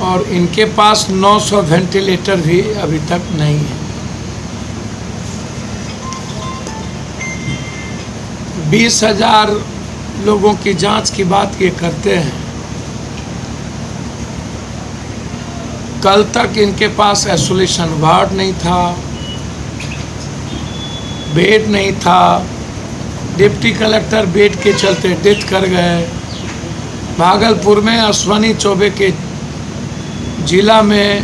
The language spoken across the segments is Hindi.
और इनके पास 900 वेंटिलेटर भी अभी तक नहीं है। 20,000 लोगों की जांच की बात ये करते हैं। कल तक इनके पास आइसोलेशन वार्ड नहीं था, बेड नहीं था। डिप्टी कलेक्टर बेड के चलते डेथ कर गए। भागलपुर में अश्वनी चौबे के जिला में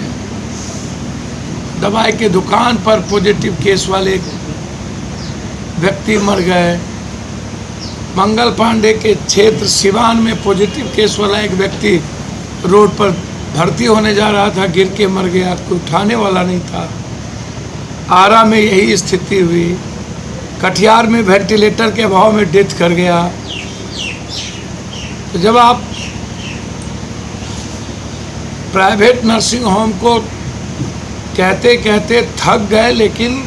दवाई के दुकान पर पॉजिटिव केस वाले व्यक्ति मर गए। मंगल पांडे के क्षेत्र सिवान में पॉजिटिव केस वाला एक व्यक्ति रोड पर भर्ती होने जा रहा था, गिर के मर गया, कोई उठाने वाला नहीं था। आरा में यही स्थिति हुई। कटिहार में वेंटिलेटर के अभाव में डेथ कर गया। तो जब आप प्राइवेट नर्सिंग होम को कहते कहते थक गए, लेकिन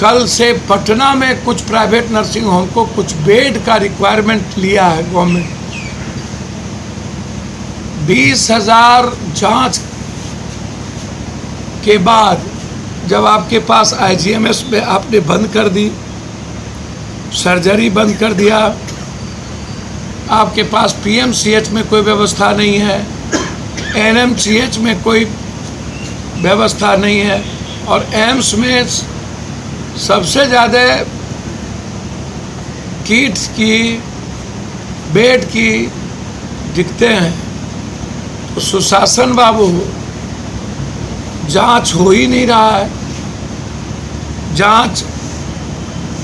कल से पटना में कुछ प्राइवेट नर्सिंग होम को कुछ बेड का रिक्वायरमेंट लिया है गवर्नमेंट। 20,000 जांच के बाद जब आपके पास IGMS में आपने बंद कर दी, सर्जरी बंद कर दिया, आपके पास PMCH में कोई व्यवस्था नहीं है, NMCH में कोई व्यवस्था नहीं है, और एम्स में सबसे ज़्यादा किट्स की, बेड की दिखते हैं। तो सुशासन बाबू, जांच हो ही नहीं रहा है। जांच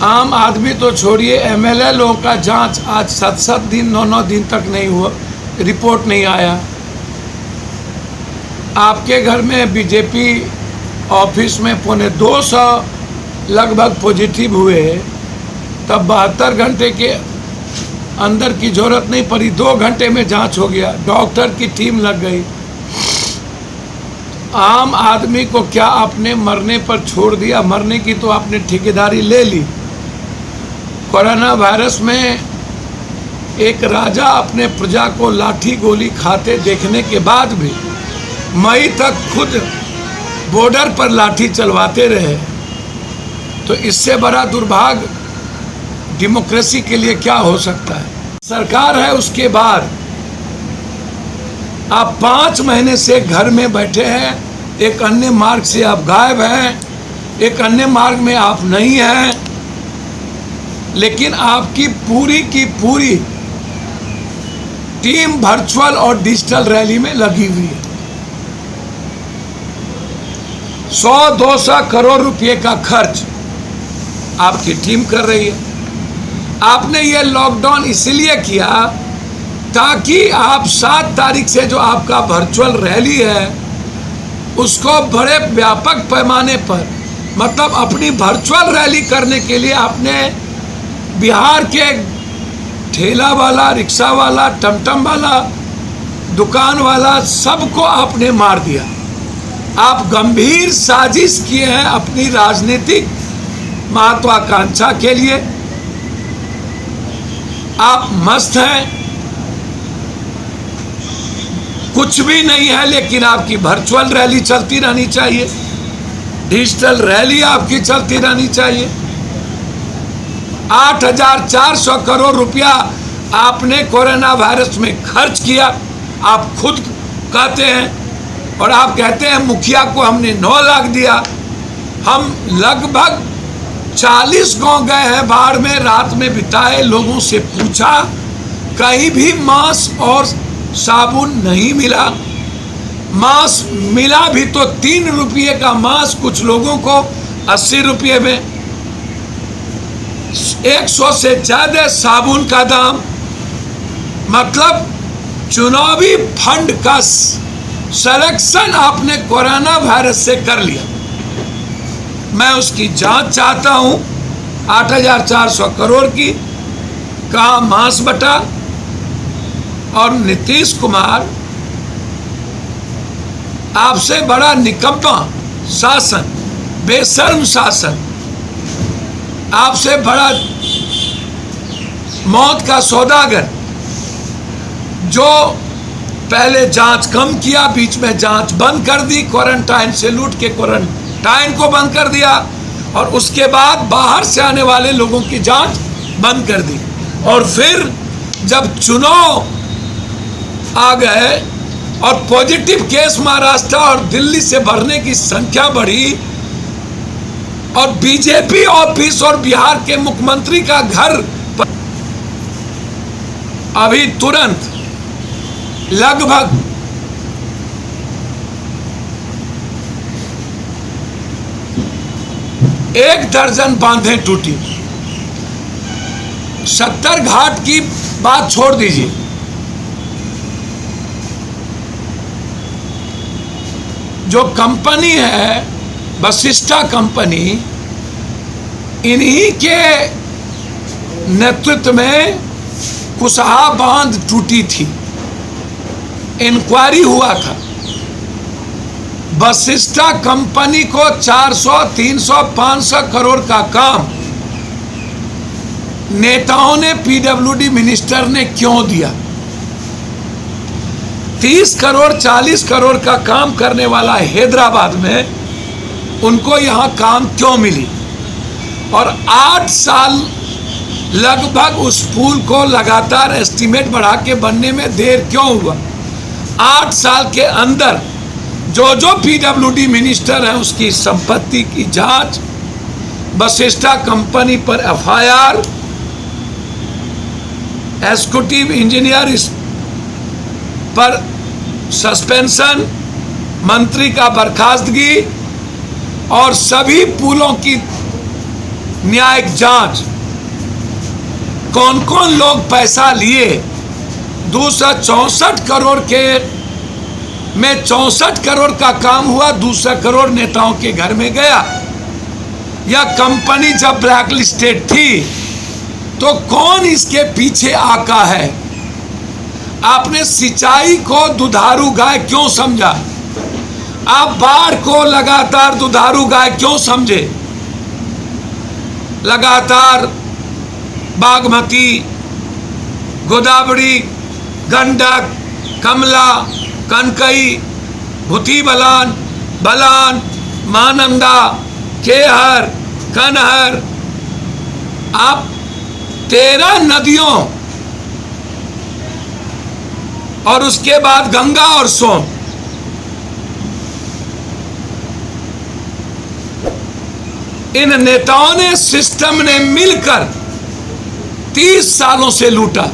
आम आदमी तो छोड़िए, MLA लोगों का जांच आज 7-7 दिन 9-9 दिन तक नहीं हुआ, रिपोर्ट नहीं आया। आपके घर में बीजेपी ऑफिस में 250 लगभग पॉजिटिव हुए, तब 72 घंटे के अंदर की जरूरत नहीं पड़ी, 2 घंटे में जांच हो गया, डॉक्टर की टीम लग गई। आम आदमी को क्या आपने मरने पर छोड़ दिया? मरने की तो आपने ठेकेदारी ले ली। कोरोना वायरस में एक राजा अपने प्रजा को लाठी गोली खाते देखने के बाद भी मई तक खुद बॉर्डर पर लाठी चलवाते रहे। तो इससे बड़ा दुर्भाग्य डेमोक्रेसी के लिए क्या हो सकता है? सरकार है, उसके बाद आप 5 महीने से घर में बैठे हैं, एक अन्य मार्ग से आप गायब हैं, एक अन्य मार्ग में आप नहीं हैं, लेकिन आपकी पूरी की पूरी टीम वर्चुअल और डिजिटल रैली में लगी हुई है। 100-200 करोड़ रुपए का खर्च आपकी टीम कर रही है। आपने ये लॉकडाउन इसलिए किया ताकि आप 7 तारीख से जो आपका वर्चुअल रैली है उसको बड़े व्यापक पैमाने पर, मतलब अपनी वर्चुअल रैली करने के लिए आपने बिहार के ठेला वाला, रिक्शा वाला, टमटम वाला, दुकान वाला, सबको आपने मार दिया। आप गंभीर साजिश किए हैं अपनी राजनीतिक महत्वाकांक्षा के लिए। आप मस्त हैं, कुछ भी नहीं है, लेकिन आपकी वर्चुअल रैली चलती रहनी चाहिए, डिजिटल रैली आपकी चलती रहनी चाहिए। 8,400 करोड़ रुपया आपने कोरोना वायरस में खर्च किया, आप खुद कहते हैं, और आप कहते हैं मुखिया को हमने 9 लाख दिया। हम लगभग 40 गांव गए हैं, बाढ़ में रात में बिताए, लोगों से पूछा, कहीं भी मास्क और साबुन नहीं मिला। मास्क मिला भी तो 3 रुपये का मास्क, कुछ लोगों को 80 रुपये में, 100 से ज़्यादा साबुन का दाम। मतलब चुनावी फंड का सिलेक्शन आपने कोरोना वायरस से कर लिया। मैं उसकी जांच चाहता हूं। 8,400 करोड़ की कहाँ मांस बटा? और नीतीश कुमार, आपसे बड़ा निकम्मा शासन, बेशर्म शासन, आपसे बड़ा मौत का सौदागर, जो पहले जांच कम किया, बीच में जांच बंद कर दी, क्वारंटाइन से लूट के क्वारंटाइन को बंद कर दिया, और उसके बाद बाहर से आने वाले लोगों की जांच बंद कर दी। और फिर जब चुनाव आ गए और पॉजिटिव केस महाराष्ट्र और दिल्ली से भरने की संख्या बढ़ी, और बीजेपी ऑफिस और बिहार के मुख्यमंत्री का घर अभी तुरंत लगभग 1 दर्जन बांधें टूटी। 70 घाट की बात छोड़ दीजिए, जो कंपनी है वशिष्ठा कंपनी, इन्हीं के नेतृत्व में कुशहा बांध टूटी थी। इंक्वायरी हुआ था, वशिष्ठा कंपनी को 400, 300, 500 करोड़ का काम नेताओं ने, पीडब्ल्यूडी मिनिस्टर ने क्यों दिया? 30 करोड़ 40 करोड़ का काम करने वाला हैदराबाद में उनको यहां काम क्यों मिली? और 8 साल लगभग उस पुल को लगातार एस्टीमेट बढ़ा के बनने में देर क्यों हुआ? 8 साल के अंदर जो पीडब्ल्यूडी मिनिस्टर है उसकी संपत्ति की जांच, वशिष्ठा कंपनी पर एफआईआर, एग्जीक्यूटिव इंजीनियर पर सस्पेंशन, मंत्री का बर्खास्तगी, और सभी पुलों की न्यायिक जांच। कौन कौन लोग पैसा लिए? 264 करोड़ के में 64 करोड़ का काम हुआ, 200 करोड़ नेताओं के घर में गया। यह कंपनी जब ब्लैक लिस्टेड थी तो कौन इसके पीछे आका है? आपने सिंचाई को दुधारू गाय क्यों समझा? आप बाढ़ को लगातार दुधारू गाय क्यों समझे? लगातार बागमती, गोदावरी, गंडक, कमला, कनकई, भूती बलान, बलान, महानंदा, केहर, कनहर, आप 13 नदियों और उसके बाद गंगा और सोन, इन नेताओं ने, सिस्टम ने मिलकर 30 सालों से लूटा।